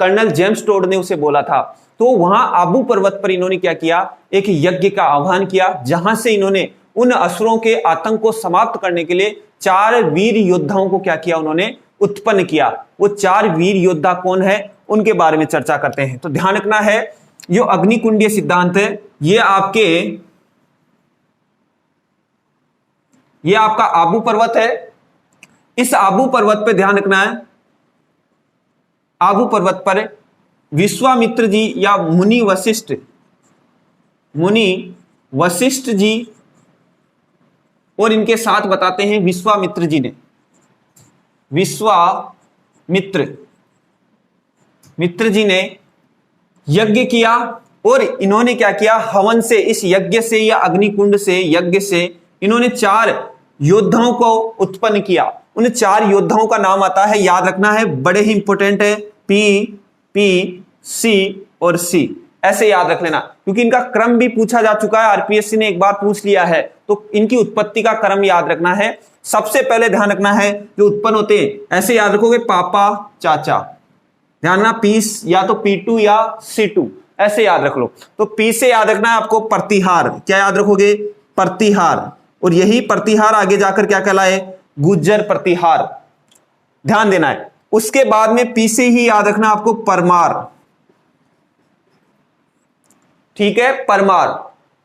कर्नल जेम्स टोड ने उसे बोला था। तो वहां आबू पर्वत पर इन्होंने क्या किया? एक यज्ञ का आह्वान किया, जहां से इन्होंने उन असुरों के आतंक को समाप्त करने के लिए 4 वीर योद्धाओं को क्या किया? उन्होंने उत्पन्न किया। वो 4 वीर योद्धा कौन है? उनके बारे में चर्चा करते हैं। तो ध्यान रखना है, जो अग्निकुंडीय सिद्धांत है ये आपका आबू पर्वत है। इस आबू पर्वत पे ध्यान रखना है, आबू पर्वत पर विश्वामित्र जी या मुनि वशिष्ठ जी और इनके साथ बताते हैं विश्वामित्र जी ने यज्ञ किया, और इन्होंने क्या किया? हवन से, इस यज्ञ से या अग्निकुंड से, यज्ञ से इन्होंने 4 योद्धाओं को उत्पन्न किया। उन 4 योद्धाओं का नाम आता है, याद रखना है, बड़े ही इंपॉर्टेंट है, पी सी और सी। ऐसे याद रख लेना, क्योंकि इनका क्रम भी पूछा जा चुका है, आरपीएससी ने एक बार पूछ लिया है। तो इनकी उत्पत्ति का क्रम याद रखना है। सबसे पहले ध्यान रखना है, जो उत्पन्न होते हैं ऐसे याद रखोगे, पापा चाचा। ध्यान रखना, पी या तो P2 या C2 ऐसे याद रख लो। तो पी से याद रखना है आपको प्रतिहार। क्या याद रखोगे? प्रतिहार। और यही प्रतिहार आगे जाकर क्या कहलाए? गुज्जर प्रतिहार। ध्यान देना है। उसके बाद में पी से ही याद रखना आपको परमार। ठीक है, परमार।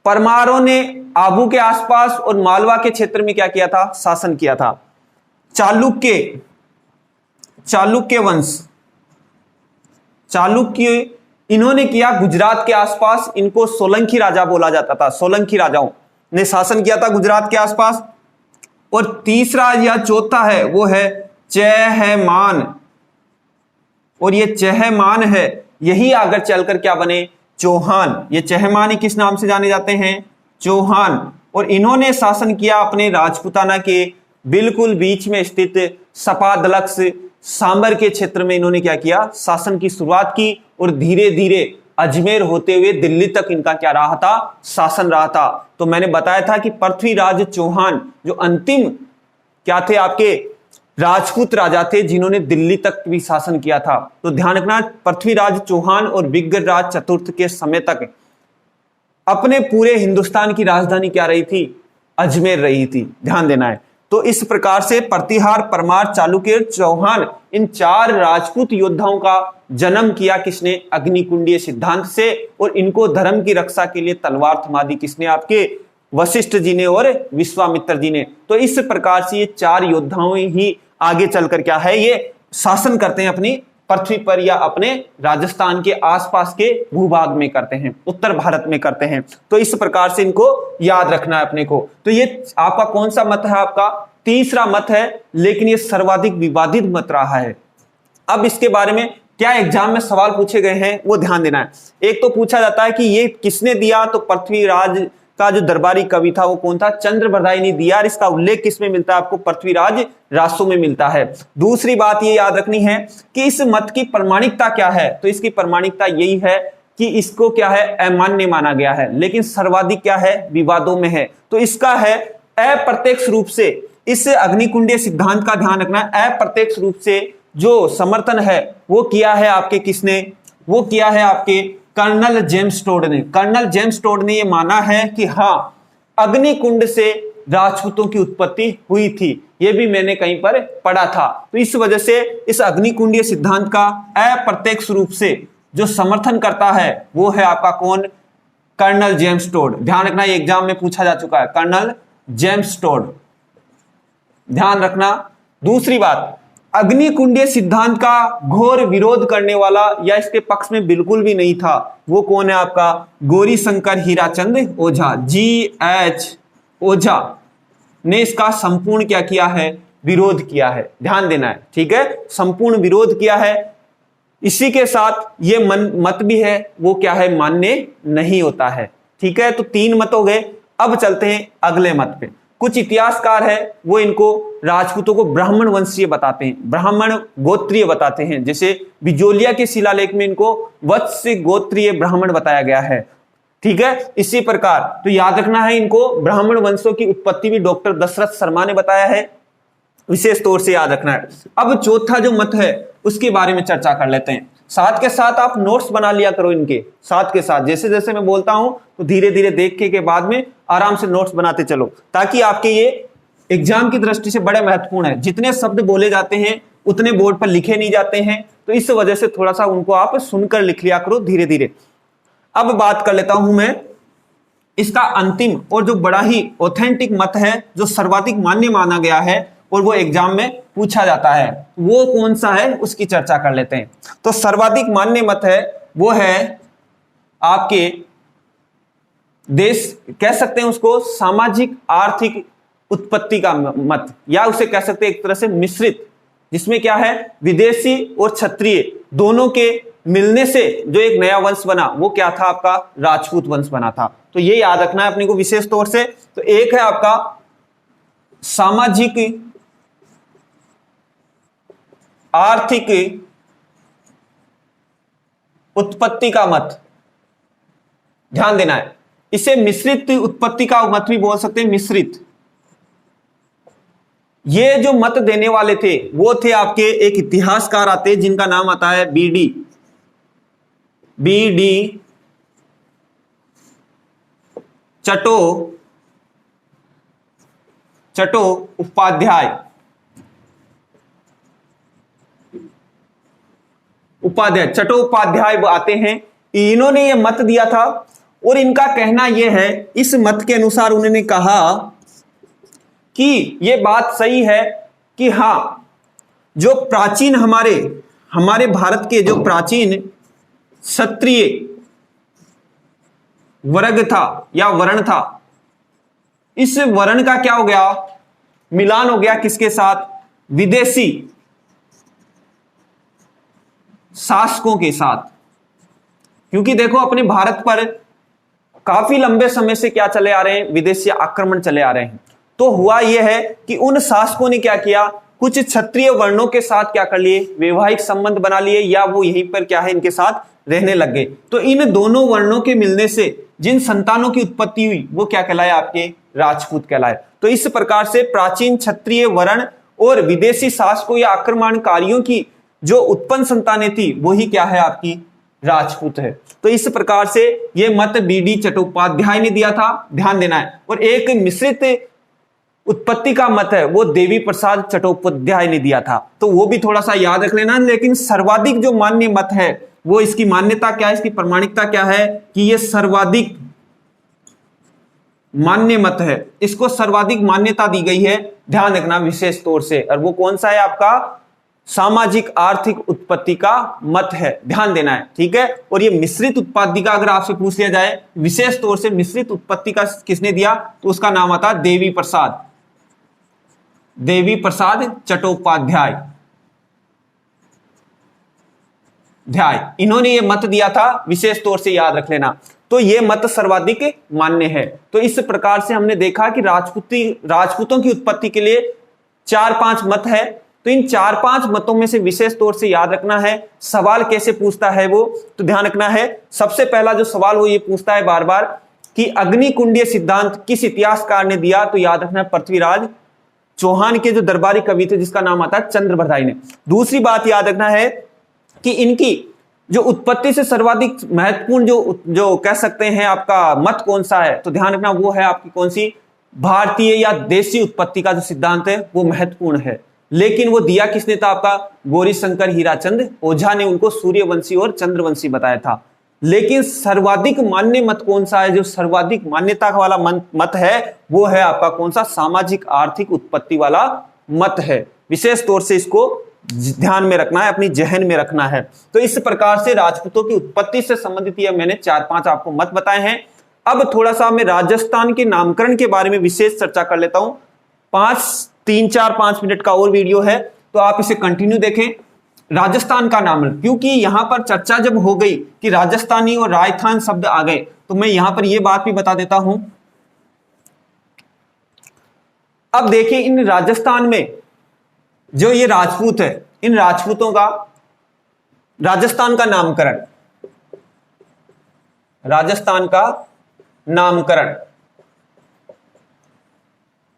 परमारों ने आबू के आसपास और मालवा के क्षेत्र में क्या किया था? शासन किया था। चालुक्य वंश, चालुक्य इन्होंने किया गुजरात के आसपास। इनको सोलंकी राजा बोला जाता था। सोलंकी राजाओं ने शासन किया था गुजरात के आसपास। और तीसरा या चौथा है वो है चहमान। और ये चहमान है, यही आगे चलकर क्या बने? चौहान। ये चहमान ही किस नाम से जाने जाते हैं? चौहान। और इन्होंने शासन किया अपने राजपुताना के बिल्कुल बीच में स्थित सपादलक्ष सांबर के क्षेत्र में। इन्होंने क्या किया? शासन की शुरुआत की, और धीरे धीरे अजमेर होते हुए दिल्ली तक इनका क्या रहा था, शासन रहा था। तो मैंने बताया था कि पृथ्वीराज चौहान जो अंतिम क्या थे आपके राजपूत राजा थे जिन्होंने दिल्ली तक भी शासन किया था। तो ध्यान रखना, पृथ्वीराज चौहान और विग्रहराज चतुर्थ के समय तक अपने पूरे हिंदुस्तान की राजधानी क्या रही थी, अजमेर रही थी, ध्यान देना है। तो इस प्रकार से प्रतिहार, परमार, चालुक्य, चौहान, इन 4 राजपूत योद्धाओं का जन्म किया किसने, अग्निकुंडीय सिद्धांत से। और इनको धर्म की रक्षा के लिए तलवार थमा दी किसने, आपके वशिष्ठ जी ने और विश्वामित्र जी ने। तो इस प्रकार से ये 4 योद्धाओं ही आगे चलकर क्या है, ये शासन करते हैं अपनी पृथ्वी पर या अपने राजस्थान के आसपास के भूभाग में करते हैं, उत्तर भारत में करते हैं। तो इस प्रकार से इनको याद रखना है अपने को। तो ये आपका कौन सा मत है, आपका तीसरा मत है, लेकिन ये सर्वाधिक विवादित मत रहा है। अब इसके बारे में क्या एग्जाम में सवाल पूछे गए हैं वो ध्यान देना है। एक तो पूछा जाता है कि ये किसने दिया, तो पृथ्वीराज का जो दरबारी कवि था वो कौन था, चंद्रबरदाई ने दिया। और इसका उल्लेख किसमें मिलता है आपको, पृथ्वीराज रासों में मिलता है। दूसरी बात ये याद रखनी है कि इस मत की प्रमाणिकता क्या है, तो इसकी प्रमाणिकता यही है कि इसको क्या है, अमान्य माना गया है, लेकिन सर्वाधिक क्या है, विवादों में है। तो इसका है अप्रत्यक्ष रूप से, इस अग्निकुंडीय सिद्धांत का ध्यान रखना, अप्रत्यक्ष रूप से जो समर्थन है वो किया है आपके किसने, वो किया है आपके कर्नल जेम्स टोड ने। कर्नल जेम्स टोड ने यह माना है कि हाँ, अग्निकुंड से राजपूतों की उत्पत्ति हुई थी। यह भी मैंने कहीं पर पढ़ा था। तो इस वजह से इस अग्निकुंडीय सिद्धांत का अप्रत्यक्ष रूप से जो समर्थन करता है वो है आपका कौन, कर्नल जेम्स टोड। ध्यान रखना, ये एग्जाम में पूछा जा चुका है, कर्नल जेम्स टोड, ध्यान रखना। दूसरी बात, अग्निकुंडीय सिद्धांत का घोर विरोध करने वाला या इसके पक्ष में बिल्कुल भी नहीं था, वो कौन है आपका, गौरीशंकर हीराचंद ओझा, GH ओझा ने इसका संपूर्ण क्या किया है, विरोध किया है। ध्यान देना है, ठीक है, संपूर्ण विरोध किया है। इसी के साथ ये मत भी है वो क्या है, मान्य नहीं होता है। ठीक है, तो 3 मत हो गए। अब चलते हैं अगले मत पे। कुछ इतिहासकार है वो इनको राजपूतों को ब्राह्मण वंशीय बताते हैं, ब्राह्मण गोत्रीय बताते हैं। जैसे बिजोलिया के शिलालेख में इनको वत्स गोत्रीय ब्राह्मण बताया गया है। ठीक है, इसी प्रकार तो याद रखना है, इनको ब्राह्मण वंशों की उत्पत्ति भी डॉक्टर दशरथ शर्मा ने बताया है, विशेष तौर से याद रखना है। अब चौथा जो मत है उसके बारे में चर्चा कर लेते हैं। साथ के साथ आप नोट्स बना लिया करो इनके साथ के साथ, जैसे जैसे मैं बोलता हूं तो धीरे धीरे देख के बाद में आराम से नोट्स बनाते चलो, ताकि आपके ये एग्जाम की दृष्टि से बड़े महत्वपूर्ण है। जितने शब्द बोले जाते हैं उतने बोर्ड पर लिखे नहीं जाते हैं, तो इस वजह से थोड़ा सा उनको आप सुनकर लिख लिया करो धीरे धीरे। अब बात कर लेता हूं मैं इसका अंतिम और जो बड़ा ही ऑथेंटिक मत है, जो सर्वाधिक मान्य माना गया है और वो एग्जाम में पूछा जाता है, वो कौन सा है उसकी चर्चा कर लेते हैं। तो सर्वाधिक मान्य मत है वो है आपके देश, कह सकते हैं उसको सामाजिक आर्थिक उत्पत्ति का मत, या उसे कह सकते हैं एक तरह से मिश्रित, जिसमें क्या है, विदेशी और क्षत्रिय दोनों के मिलने से जो एक नया वंश बना वो क्या था, आपका राजपूत वंश बना था। तो ये याद रखना है अपने को विशेष तौर से। तो एक है आपका सामाजिक आर्थिक उत्पत्ति का मत, ध्यान देना है। इसे मिश्रित उत्पत्ति का मत भी बोल सकते हैं, मिश्रित। ये जो मत देने वाले थे वो थे आपके एक इतिहासकार आते जिनका नाम आता है बीडी चट्टोपाध्याय चट्टोपाध्याय आते हैं। इन्होंने ये मत दिया था और इनका कहना यह है, इस मत के अनुसार उन्होंने कहा कि यह बात सही है कि हां, जो प्राचीन हमारे भारत के जो प्राचीन क्षत्रिय वर्ग था या वर्ण था, इस वर्ण का क्या हो गया, मिलान हो गया किसके साथ, विदेशी शासकों के साथ। क्योंकि देखो अपने भारत पर काफी लंबे समय से क्या चले आ रहे हैं, विदेशी आक्रमण चले आ रहे हैं। तो हुआ यह है कि उन शासकों ने क्या किया, कुछ क्षत्रिय वर्णों के साथ क्या कर लिए, वैवाहिक संबंध बना लिए, या वो यहीं पर क्या है इनके साथ रहने लग गए। तो इन दोनों वर्णों के मिलने से जिन संतानों की उत्पत्ति हुई वो क्या कहलाए, आपके राजपूत कहलाए। तो इस प्रकार से प्राचीन क्षत्रिय वर्ण और विदेशी शासकों या आक्रमणकारियों की जो उत्पन्न संतानें थी वही क्या है, आपकी राजपूत है। तो इस प्रकार से ये मत बीडी चट्टोपाध्याय ने दिया था, ध्यान देना है। और एक मिश्रित उत्पत्ति का मत है वो देवी प्रसाद चट्टोपाध्याय ने दिया था, तो वो भी थोड़ा सा याद रख लेना। लेकिन सर्वाधिक जो मान्य मत है वो, इसकी मान्यता क्या है, इसकी प्रमाणिकता क्या है कि ये सर्वाधिक मान्य मत है, इसको सर्वाधिक मान्यता दी गई है, ध्यान रखना विशेष तौर से। और वो कौन सा है, आपका सामाजिक आर्थिक उत्पत्ति का मत है, ध्यान देना है, ठीक है। और ये मिश्रित उत्पत्ति का अगर आपसे पूछ लिया जाए, विशेष तौर से मिश्रित उत्पत्ति का किसने दिया, तो उसका नाम आता है देवी प्रसाद चट्टोपाध्याय। इन्होंने ये मत दिया था, विशेष तौर से याद रख लेना। तो ये मत सर्वाधिक मान्य है। तो इस प्रकार से हमने देखा कि राजपूतों की उत्पत्ति के लिए 4-5 मत है। तो इन 4-5 मतों में से विशेष तौर से याद रखना है सवाल कैसे पूछता है वो, तो ध्यान रखना है। सबसे पहला जो सवाल वो ये पूछता है बार बार कि अग्निकुंडीय सिद्धांत किस इतिहासकार ने दिया, तो याद रखना है पृथ्वीराज चौहान के जो दरबारी कवि थे जिसका नाम आता है चंद्रबरदाई ने। दूसरी बात याद रखना है कि इनकी जो उत्पत्ति से सर्वाधिक महत्वपूर्ण जो कह सकते हैं आपका मत कौन सा है, तो ध्यान रखना वो है आपकी कौन सी, भारतीय या देशी उत्पत्ति का जो सिद्धांत है वो महत्वपूर्ण है। लेकिन वो दिया किसने था, आपका गौरीशंकर हीराचंद ओझा ने उनको सूर्यवंशी और चंद्रवंशी बताया था। लेकिन सर्वाधिक मान्य मत कौन सा है, जो सर्वाधिक मान्यता वाला मत है वो है आपका कौन सा, सामाजिक आर्थिक उत्पत्ति वाला मत है। विशेष तौर से इसको ध्यान में रखना है, अपनी जहन में रखना है। तो इस प्रकार से राजपूतों की उत्पत्ति से संबंधित ये मैंने 4-5 आपको मत बताए हैं। अब थोड़ा सा मैं राजस्थान के नामकरण के बारे में विशेष चर्चा कर लेता हूं। 3-4-5 मिनट का और वीडियो है, तो आप इसे कंटिन्यू देखें। राजस्थान का नामकरण, क्योंकि यहां पर चर्चा जब हो गई कि राजस्थानी और राजस्थान शब्द आ गए, तो मैं यहां पर यह बात भी बता देता हूं। अब देखिए इन राजस्थान में जो ये राजपूत है, इन राजपूतों का राजस्थान का नामकरण, राजस्थान का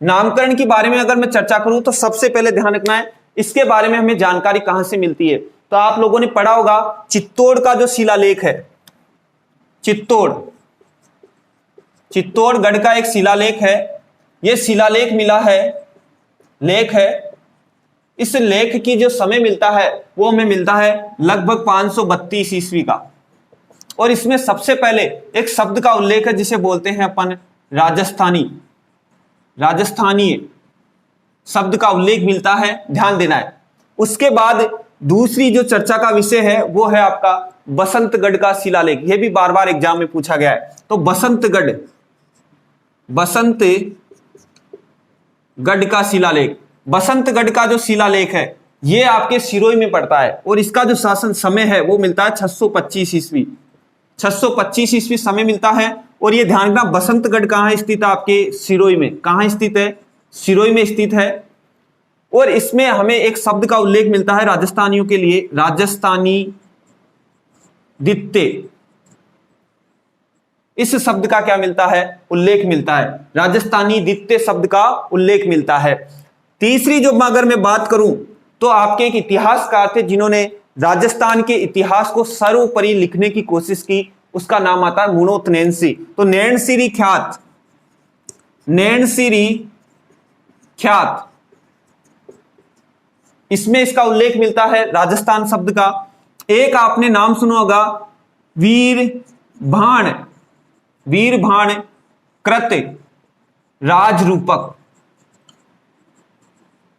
नामकरण के बारे में अगर मैं चर्चा करूं तो सबसे पहले ध्यान रखना है इसके बारे में हमें जानकारी कहां से मिलती है। तो आप लोगों ने पढ़ा होगा चित्तौड़ का जो शिलालेख है, चित्तौड़गढ़ का एक शिलालेख है। यह शिलालेख मिला है, लेख है। इस लेख की जो समय मिलता है वो हमें मिलता है लगभग 532 ईस्वी का। और इसमें सबसे पहले एक शब्द का उल्लेख है जिसे बोलते हैं अपन राजस्थानीय शब्द का उल्लेख मिलता है, ध्यान देना है। उसके बाद दूसरी जो चर्चा का विषय है वो है आपका बसंतगढ़ का शिलालेख। यह भी बार बार एग्जाम में पूछा गया है। तो बसंतगढ़ का शिलालेख, बसंतगढ़ का जो शिलालेख है ये आपके सिरोही में पड़ता है और इसका जो शासन समय है वो मिलता है 625 ईस्वी। 625 ईस्वी समय मिलता है। और ये ध्यान रखना बसंतगढ़ कहां स्थित है, आपके सिरोही में। कहां स्थित है, सिरोही में स्थित है। और इसमें हमें एक शब्द का उल्लेख मिलता है राजस्थानियों के लिए, राजस्थानी दित्ते। इस शब्द का क्या मिलता है, उल्लेख मिलता है, राजस्थानी दित्ते शब्द का उल्लेख मिलता है। तीसरी जो अगर मैं बात करूं तो आपके एक इतिहासकार थे जिन्होंने राजस्थान के इतिहास को सर्वोपरि लिखने की कोशिश की, उसका नाम आता है मुणोत नैनसी। तो नैनसिरी ख्यात, इसमें इसका उल्लेख मिलता है राजस्थान शब्द का। एक आपने नाम सुना होगा वीरभाण कृत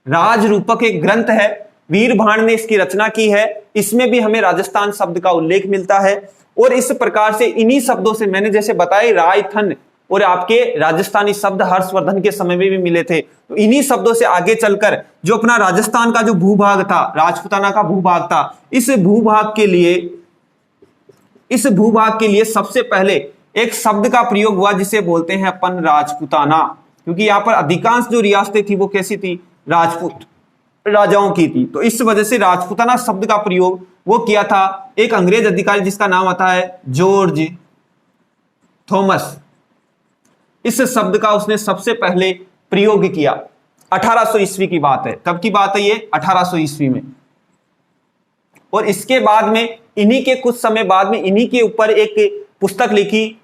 राजरूपक एक ग्रंथ है, वीरभाण ने इसकी रचना की है। इसमें भी हमें राजस्थान शब्द का उल्लेख मिलता है। और इस प्रकार से इन्हीं शब्दों से मैंने जैसे बताया रायथन और आपके राजस्थानी शब्द हर्षवर्धन के समय में भी मिले थे। तो इन्हीं शब्दों से आगे चलकर जो अपना राजस्थान का जो भूभाग था, राजपूताना का भूभाग था, इस भूभाग के लिए सबसे पहले एक शब्द का प्रयोग हुआ जिसे बोलते हैं अपन राजपूताना। क्योंकि यहां पर अधिकांश जो रियासतें थी वो कैसी थी, राजपूत राजाओं की थी। तो इस वजह से राजपूताना शब्द का प्रयोग वो किया था एक अंग्रेज अधिकारी जिसका नाम आता है जॉर्ज थॉमस। इस शब्द का उसने सबसे पहले प्रयोग किया। 1800 ईस्वी की बात है। कब की बात है ये? 1800 ईस्वी में। और इसके बाद में इन्हीं के कुछ समय बाद में इन्हीं के ऊपर एक पुस्तक लिखी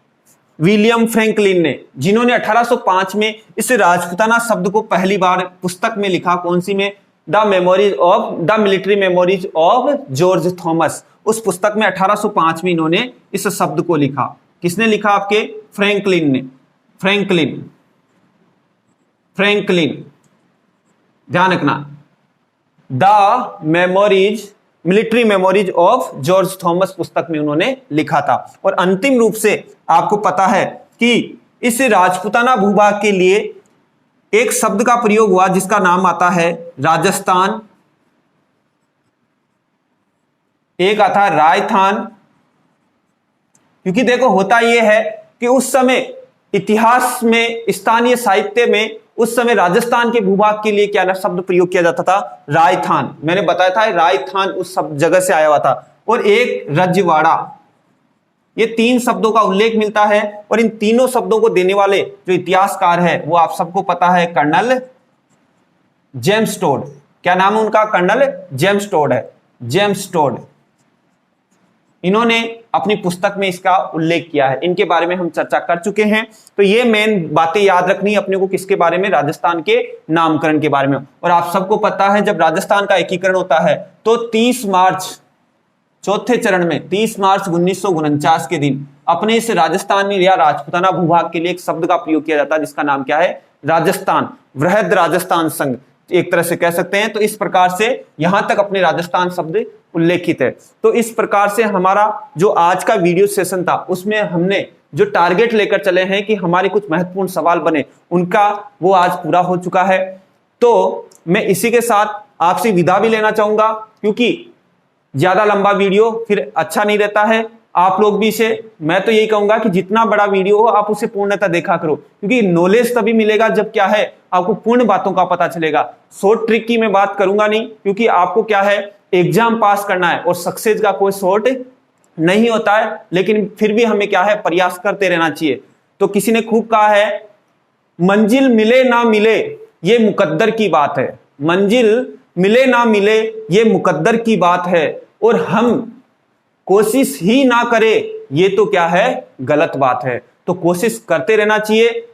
विलियम फ्रैंकलिन ने, जिन्होंने 1805 में इस राजपूताना शब्द को पहली बार पुस्तक में लिखा। कौन सी में? The military memories of George Thomas. उस पुस्तक में 1805 में इन्होंने इस शब्द को लिखा। किसने लिखा? आपके फ्रैंकलिन ने। फ्रैंकलिन ध्यान रखना। Military memories of George Thomas पुस्तक में उन्होंने लिखा था। और अंतिम रूप से आपको पता है कि इस राजपूताना भूभाग के लिए एक शब्द का प्रयोग हुआ जिसका नाम आता है राजस्थान, एक आता है रायथान। क्योंकि देखो होता यह है कि उस समय इतिहास में, स्थानीय साहित्य में उस समय राजस्थान के भूभाग के लिए क्या शब्द प्रयोग किया जाता था? रायथान। मैंने बताया था रायथान उस सब जगह से आया हुआ था। और एक रजवाड़ा। ये तीन शब्दों का उल्लेख मिलता है। और इन तीनों शब्दों को देने वाले जो इतिहासकार है वो आप सबको पता है, कर्नल जेम्स टोड। क्या नाम है उनका? कर्नल जेम्स टोड है। James Tod. इन्होंने अपनी पुस्तक में इसका उल्लेख किया है। इनके बारे में हम चर्चा कर चुके हैं। तो ये मेन बातें याद रखनी अपने को। किसके बारे में? राजस्थान के नामकरण के बारे में। और आप सबको पता है जब राजस्थान का एकीकरण होता है तो 30 मार्च, चौथे चरण में 30 मार्च 1949 के दिन अपने इस राजस्थानी या राजपूताना भूभाग के लिए एक शब्द का प्रयोग किया जाता है जिसका नाम क्या है? राजस्थान। वृहद राजस्थान संघ एक तरह से कह सकते हैं। तो इस प्रकार से यहां तक अपने राजस्थान शब्द उल्लेखित है। तो इस प्रकार से हमारा जो आज का वीडियो सेशन था उसमें हमने जो टारगेट लेकर चले हैं कि हमारे कुछ महत्वपूर्ण सवाल बने, उनका वो आज पूरा हो चुका है। तो मैं इसी के साथ आपसे विदा भी लेना चाहूंगा, क्योंकि ज्यादा लंबा वीडियो फिर अच्छा नहीं रहता है। आप लोग भी इसे, मैं तो यही कहूंगा कि जितना बड़ा वीडियो हो आप उसे पूर्णतः देखा करो, क्योंकि नॉलेज तभी मिलेगा जब क्या है आपको पूर्ण बातों का पता चलेगा। शॉर्ट ट्रिक की मैं बात करूंगा नहीं, क्योंकि आपको क्या है एग्जाम पास करना है और सक्सेस का कोई शॉर्ट नहीं होता है। लेकिन फिर भी हमें क्या है प्रयास करते रहना चाहिए। तो किसी ने खूब कहा है, मंजिल मिले ना मिले ये मुकद्दर की बात है। मंजिल मिले ना मिले ये मुकद्दर की बात है, और हम कोशिश ही ना करें ये तो क्या है गलत बात है। तो कोशिश करते रहना चाहिए,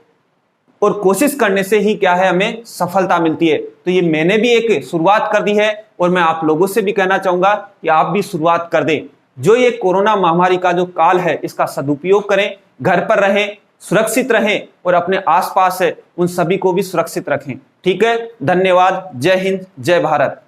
और कोशिश करने से ही क्या है हमें सफलता मिलती है। तो ये मैंने भी एक शुरुआत कर दी है, और मैं आप लोगों से भी कहना चाहूंगा कि आप भी शुरुआत कर दें। जो ये कोरोना महामारी का जो काल है इसका सदुपयोग करें, घर पर रहें, सुरक्षित रहें, और अपने आसपास है उन सभी को भी सुरक्षित रखें। ठीक है, धन्यवाद। जय हिंद, जय भारत।